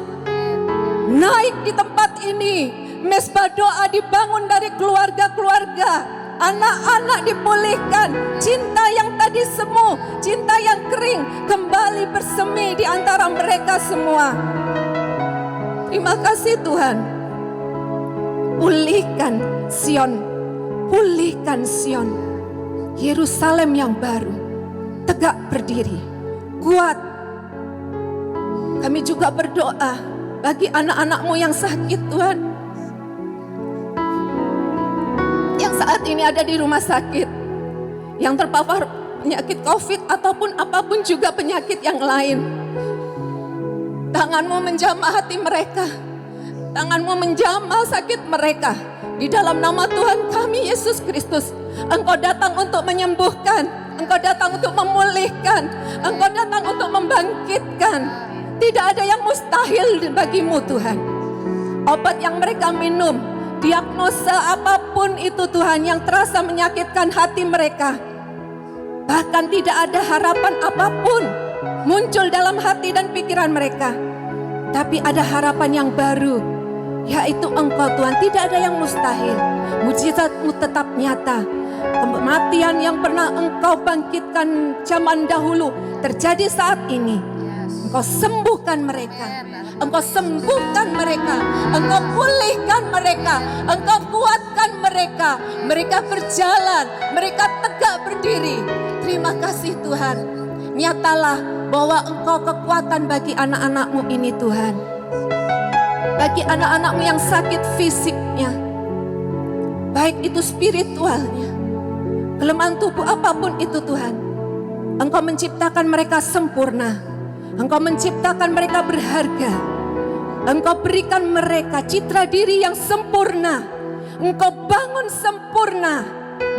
Speaker 3: naik di tempat ini. Mezbah doa dibangun dari keluarga-keluarga, anak-anak dipulihkan, cinta yang tadi semu, cinta yang kering kembali bersemi di antara mereka semua. Terima kasih Tuhan. Pulihkan Sion, pulihkan Sion, Yerusalem yang baru, tegak berdiri, kuat. Kami juga berdoa bagi anak-anak-Mu yang sakit Tuhan, yang saat ini ada di rumah sakit, yang terpapar penyakit COVID ataupun apapun juga penyakit yang lain. Tangan-Mu menjamah hati mereka, Tangan-Mu menjamah sakit mereka. Di dalam nama Tuhan kami Yesus Kristus, Engkau datang untuk menyembuhkan, Engkau datang untuk memulihkan, Engkau datang untuk membangkitkan. Tidak ada yang mustahil bagimu Tuhan. Obat yang mereka minum, diagnosa apapun itu Tuhan yang terasa menyakitkan hati mereka, bahkan tidak ada harapan apapun muncul dalam hati dan pikiran mereka, tapi ada harapan yang baru, yaitu Engkau Tuhan. Tidak ada yang mustahil. Mujizat-Mu tetap nyata. Kematian yang pernah Engkau bangkitkan zaman dahulu terjadi saat ini. Engkau sembuhkan mereka, Engkau sembuhkan mereka, Engkau pulihkan mereka, Engkau kuatkan mereka. Mereka berjalan, mereka tegak berdiri. Terima kasih Tuhan. Nyatalah bahwa Engkau kekuatan bagi anak-anak-Mu ini Tuhan. Bagi anak-anak-Mu yang sakit fisiknya, baik itu spiritualnya, kelemahan tubuh apapun itu Tuhan, Engkau menciptakan mereka sempurna. Engkau menciptakan mereka berharga. Engkau berikan mereka citra diri yang sempurna. Engkau bangun sempurna.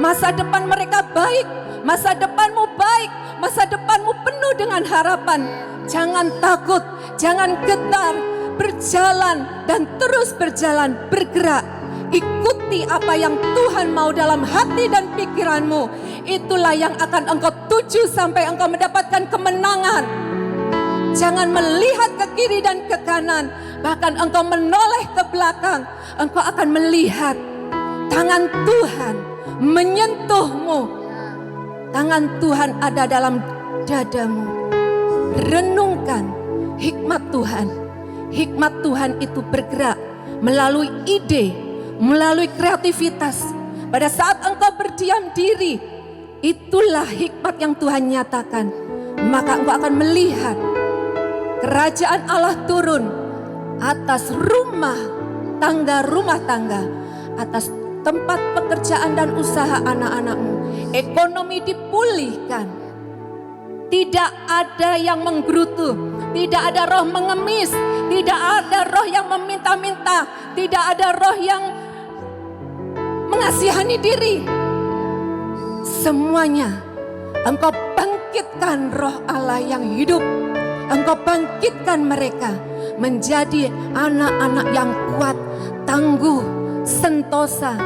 Speaker 3: Masa depan mereka baik. Masa depanmu baik. Masa depanmu penuh dengan harapan. Jangan takut, jangan getar. Berjalan dan terus berjalan, bergerak. Ikuti apa yang Tuhan mau dalam hati dan pikiranmu. Itulah yang akan engkau tuju sampai engkau mendapatkan kemenangan. Jangan melihat ke kiri dan ke kanan, bahkan engkau menoleh ke belakang. Engkau akan melihat tangan Tuhan menyentuhmu. Tangan Tuhan ada dalam dadamu. Renungkan hikmat Tuhan. Hikmat Tuhan itu bergerak melalui ide, melalui kreativitas. Pada saat engkau berdiam diri, itulah hikmat yang Tuhan nyatakan. Maka engkau akan melihat kerajaan Allah turun atas rumah tangga, atas tempat pekerjaan dan usaha anak-anakmu. Ekonomi dipulihkan. Tidak ada yang menggerutu, tidak ada roh mengemis, tidak ada roh yang meminta-minta, tidak ada roh yang mengasihani diri. Semuanya engkau bangkitkan roh Allah yang hidup. Engkau bangkitkan mereka menjadi anak-anak yang kuat, tangguh, sentosa,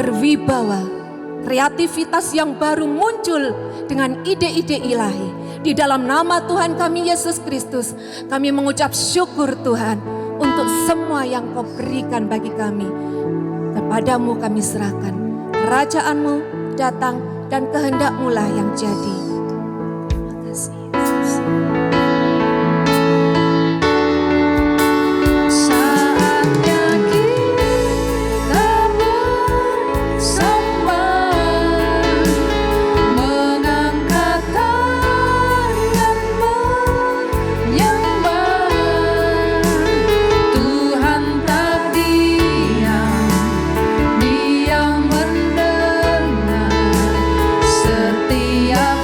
Speaker 3: berwibawa. Kreativitas yang baru muncul dengan ide-ide ilahi. Di dalam nama Tuhan kami Yesus Kristus, kami mengucap syukur Tuhan untuk semua yang Kau berikan bagi kami. Kepadamu kami serahkan. Kerajaan-Mu datang dan kehendak-Mu lah yang jadi. Terima kasih Yesus.
Speaker 1: Setiap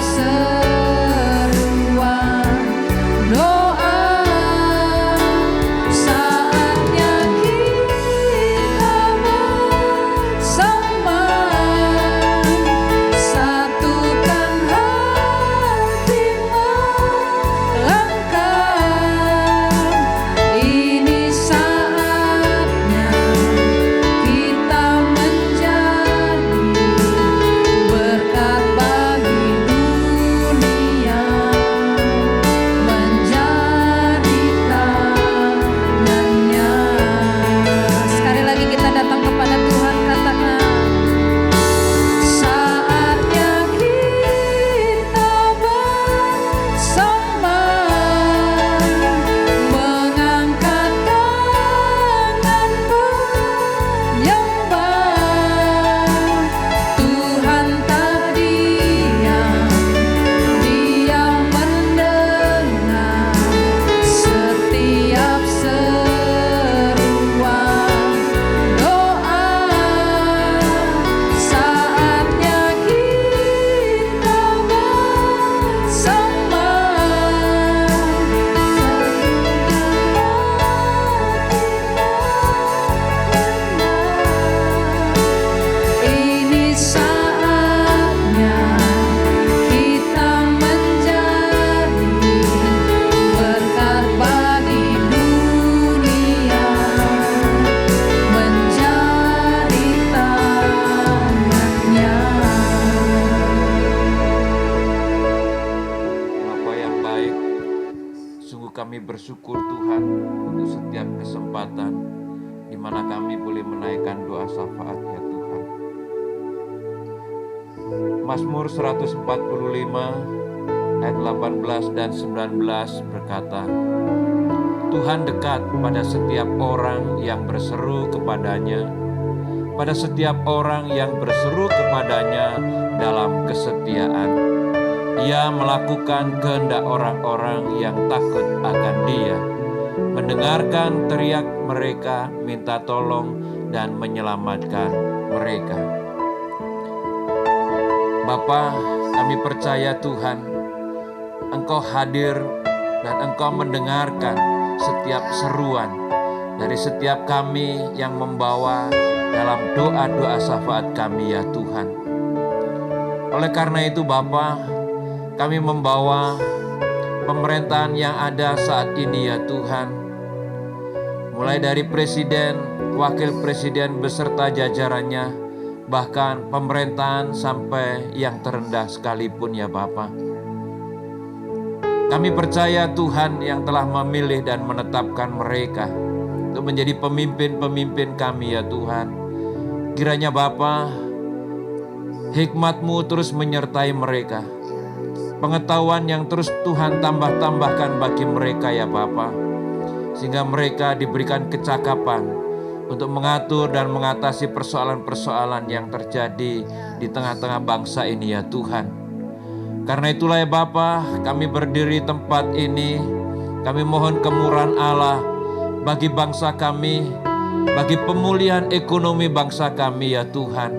Speaker 4: kami bersyukur Tuhan untuk setiap kesempatan di mana kami boleh menaikkan doa syafaat ya Tuhan. Mazmur 145 ayat 18 dan 19 berkata, Tuhan dekat pada setiap orang yang berseru kepadanya, pada setiap orang yang berseru kepadanya dalam kesetiaan. Ia melakukan kehendak orang-orang yang takut akan Dia, mendengarkan teriak mereka, minta tolong dan menyelamatkan mereka. Bapa, kami percaya Tuhan, Engkau hadir dan Engkau mendengarkan setiap seruan dari setiap kami yang membawa dalam doa-doa syafaat kami ya Tuhan. Oleh karena itu Bapa, kami membawa pemerintahan yang ada saat ini ya Tuhan. Mulai dari presiden, wakil presiden beserta jajarannya, bahkan pemerintahan sampai yang terendah sekalipun ya Bapa. Kami percaya Tuhan yang telah memilih dan menetapkan mereka untuk menjadi pemimpin-pemimpin kami ya Tuhan. Kiranya Bapa, hikmat-Mu terus menyertai mereka. Pengetahuan yang terus Tuhan tambahkan bagi mereka ya Bapa, sehingga mereka diberikan kecakapan untuk mengatur dan mengatasi persoalan-persoalan yang terjadi di tengah-tengah bangsa ini ya Tuhan. Karena itulah ya Bapa, kami berdiri tempat ini, kami mohon kemurahan Allah bagi bangsa kami, bagi pemulihan ekonomi bangsa kami ya Tuhan.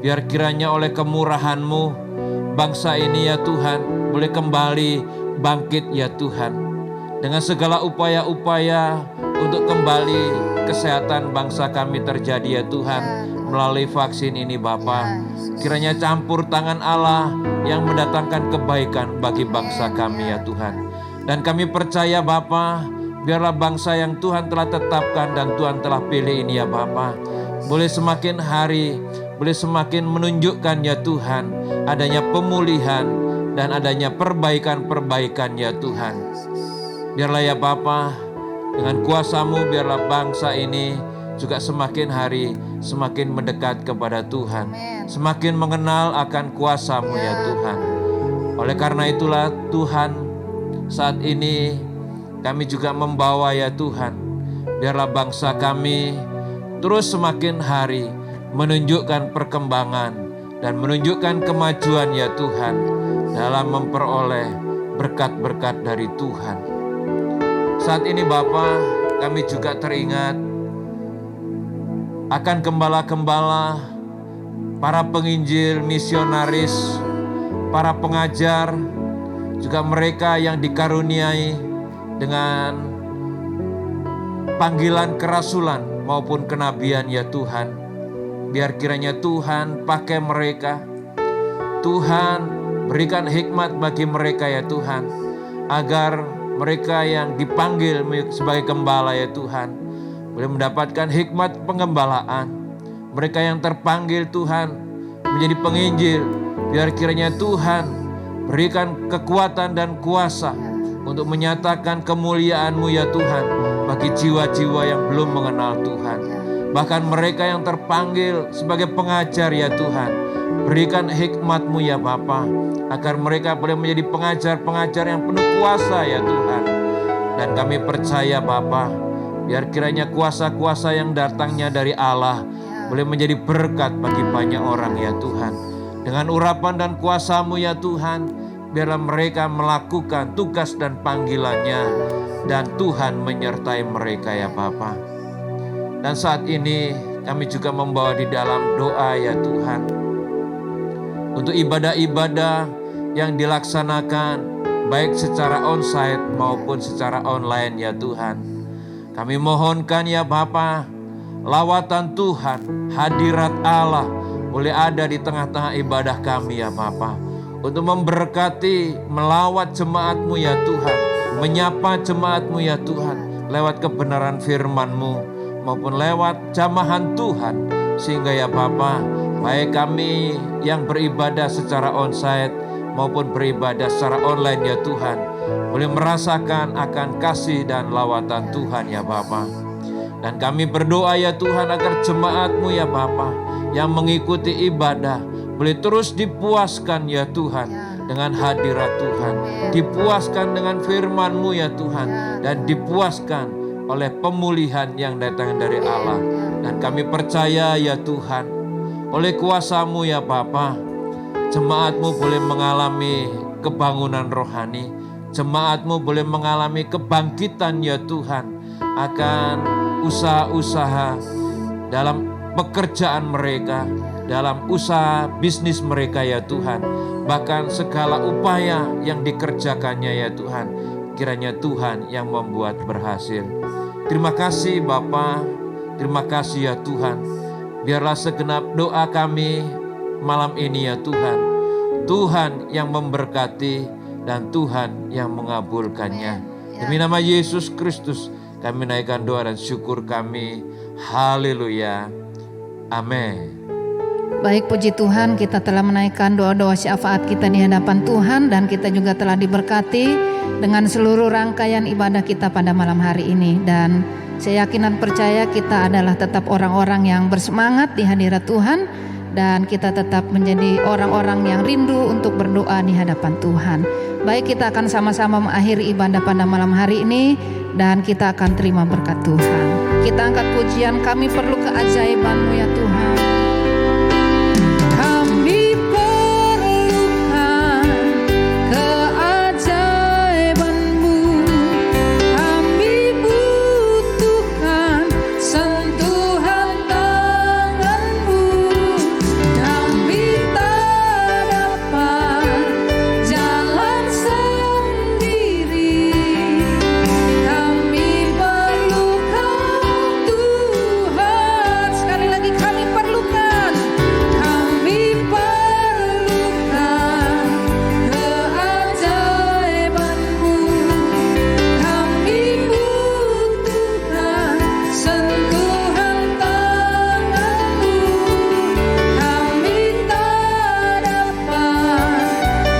Speaker 4: Biar kiranya oleh kemurahan-Mu, bangsa ini ya Tuhan boleh kembali bangkit ya Tuhan. Dengan segala upaya-upaya untuk kembali kesehatan bangsa kami terjadi ya Tuhan melalui vaksin ini Bapa. Kiranya campur tangan Allah yang mendatangkan kebaikan bagi bangsa kami ya Tuhan. Dan kami percaya Bapa, biarlah bangsa yang Tuhan telah tetapkan dan Tuhan telah pilih ini ya Bapa, boleh semakin hari, boleh semakin menunjukkan ya Tuhan adanya pemulihan dan adanya perbaikan-perbaikan ya Tuhan. Biarlah ya Bapa, dengan kuasa-Mu biarlah bangsa ini juga semakin hari semakin mendekat kepada Tuhan, semakin mengenal akan kuasa-Mu ya Tuhan. Oleh karena itulah Tuhan, saat ini kami juga membawa ya Tuhan, biarlah bangsa kami terus semakin hari menunjukkan perkembangan dan menunjukkan kemajuan ya Tuhan dalam memperoleh berkat-berkat dari Tuhan. Saat ini Bapa, kami juga teringat akan gembala-gembala, para penginjil, misionaris, para pengajar, juga mereka yang dikaruniai dengan panggilan kerasulan maupun kenabian ya Tuhan. Biar kiranya Tuhan pakai mereka, Tuhan berikan hikmat bagi mereka ya Tuhan, agar mereka yang dipanggil sebagai gembala ya Tuhan boleh mendapatkan hikmat pengembalaan. Mereka yang terpanggil Tuhan menjadi penginjil, biar kiranya Tuhan berikan kekuatan dan kuasa untuk menyatakan kemuliaan-Mu ya Tuhan bagi jiwa-jiwa yang belum mengenal Tuhan. Bahkan mereka yang terpanggil sebagai pengajar ya Tuhan, berikan hikmat-Mu ya Bapa, agar mereka boleh menjadi pengajar-pengajar yang penuh kuasa ya Tuhan. Dan kami percaya Bapa, biar kiranya kuasa-kuasa yang datangnya dari Allah boleh menjadi berkat bagi banyak orang ya Tuhan. Dengan urapan dan kuasa-Mu ya Tuhan, biarlah mereka melakukan tugas dan panggilannya, dan Tuhan menyertai mereka ya Bapa. Dan saat ini kami juga membawa di dalam doa ya Tuhan, untuk ibadah-ibadah yang dilaksanakan baik secara onsite maupun secara online ya Tuhan. Kami mohonkan ya Bapa, lawatan Tuhan, hadirat Allah boleh ada di tengah-tengah ibadah kami ya Bapa, untuk memberkati, melawat jemaat-Mu ya Tuhan, menyapa jemaat-Mu ya Tuhan, lewat kebenaran firman-Mu maupun lewat jamahan Tuhan. Sehingga ya Bapa, baik kami yang beribadah secara onsite maupun beribadah secara online ya Tuhan, boleh merasakan akan kasih dan lawatan Tuhan ya Bapa. Dan kami berdoa ya Tuhan agar jemaat-Mu ya Bapa yang mengikuti ibadah boleh terus dipuaskan ya Tuhan dengan hadirat Tuhan, dipuaskan dengan firman-Mu ya Tuhan, dan dipuaskan oleh pemulihan yang datang dari Allah. Dan kami percaya ya Tuhan, oleh kuasa-Mu ya Bapa, jemaat-Mu boleh mengalami kebangunan rohani, jemaat-Mu boleh mengalami kebangkitan ya Tuhan akan usaha-usaha dalam pekerjaan mereka, dalam usaha bisnis mereka ya Tuhan, bahkan segala upaya yang dikerjakannya ya Tuhan, kiranya Tuhan yang membuat berhasil. Terima kasih Bapa, terima kasih ya Tuhan. Biarlah segenap doa kami malam ini ya Tuhan, Tuhan yang memberkati dan Tuhan yang mengabulkannya. Demi nama Yesus Kristus kami naikkan doa dan syukur kami. Haleluya. Amin.
Speaker 1: Baik, puji Tuhan, kita telah menaikkan doa-doa syafaat kita di hadapan Tuhan, dan kita juga telah diberkati dengan seluruh rangkaian ibadah kita pada malam hari ini. Dan saya yakin dan percaya kita adalah tetap orang-orang yang bersemangat di hadirat Tuhan, dan kita tetap menjadi orang-orang yang rindu untuk berdoa di hadapan Tuhan. Baik, kita akan sama-sama mengakhiri ibadah pada malam hari ini, dan kita akan terima berkat Tuhan. Kita angkat pujian, kami perlu keajaiban-Mu ya Tuhan. Kami perlukan keajaiban-Mu, kami butuhkan sentuhan tangan-Mu, kami tak dapat jalan sendiri, kami perlukan Tuhan. Sekali lagi, kami perlukan keajaiban-Mu, kami butuhkan sentuhan tangan-Mu, kami tak dapat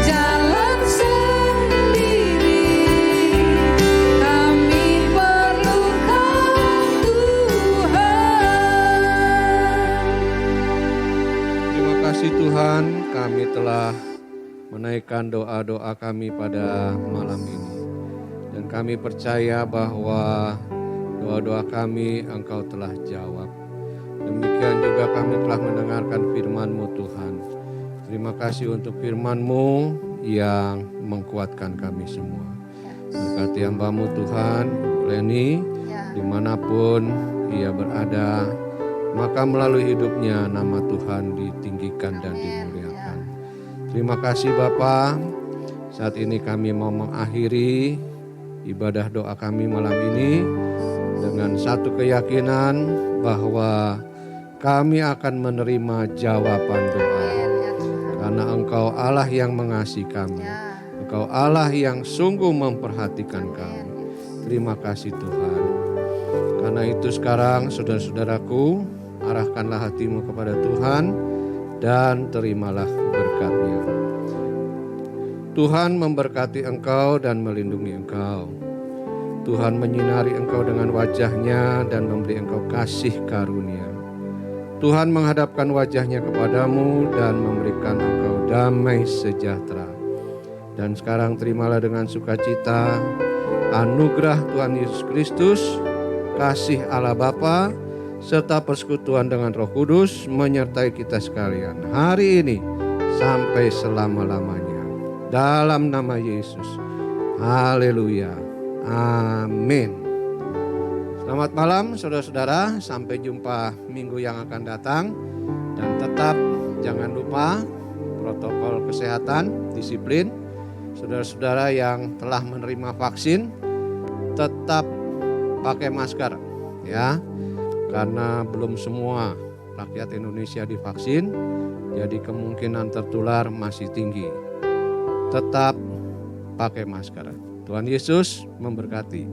Speaker 1: jalan sendiri, kami perlukan Tuhan.
Speaker 5: Terima kasih Tuhan, kami telah menaikkan doa-doa kami pada malam ini. Dan kami percaya bahwa doa-doa kami Engkau telah jawab. Demikian juga kami telah mendengarkan firman-Mu Tuhan. Terima kasih untuk firman-Mu yang menguatkan kami semua. Berkati hamba-Mu Tuhan, Leni, dimanapun ia berada, maka melalui hidupnya nama Tuhan ditinggikan dan dimuliakan. Terima kasih Bapa. Saat ini kami mau mengakhiri ibadah doa kami malam ini dengan satu keyakinan bahwa kami akan menerima jawaban doa. Karena Engkau Allah yang mengasihi kami, Engkau Allah yang sungguh memperhatikan kami. Terima kasih Tuhan. Karena itu sekarang saudara-saudaraku, arahkanlah hatimu kepada Tuhan dan terimalah berkat-Nya. Tuhan memberkati engkau dan melindungi engkau. Tuhan menyinari engkau dengan wajah-Nya dan memberi engkau kasih karunia. Tuhan menghadapkan wajah-Nya kepadamu dan memberikan engkau damai sejahtera. Dan sekarang terimalah dengan sukacita anugerah Tuhan Yesus Kristus, kasih Allah Bapa, serta persekutuan dengan Roh Kudus menyertai kita sekalian hari ini sampai selama-lamanya. Dalam nama Yesus. Haleluya. Amin. Selamat malam saudara-saudara, sampai jumpa minggu yang akan datang. Dan tetap jangan lupa protokol kesehatan, disiplin. Saudara-saudara yang telah menerima vaksin, tetap pakai masker ya. Karena belum semua rakyat Indonesia divaksin, jadi kemungkinan tertular masih tinggi. Tetap pakai masker. Tuhan Yesus memberkati.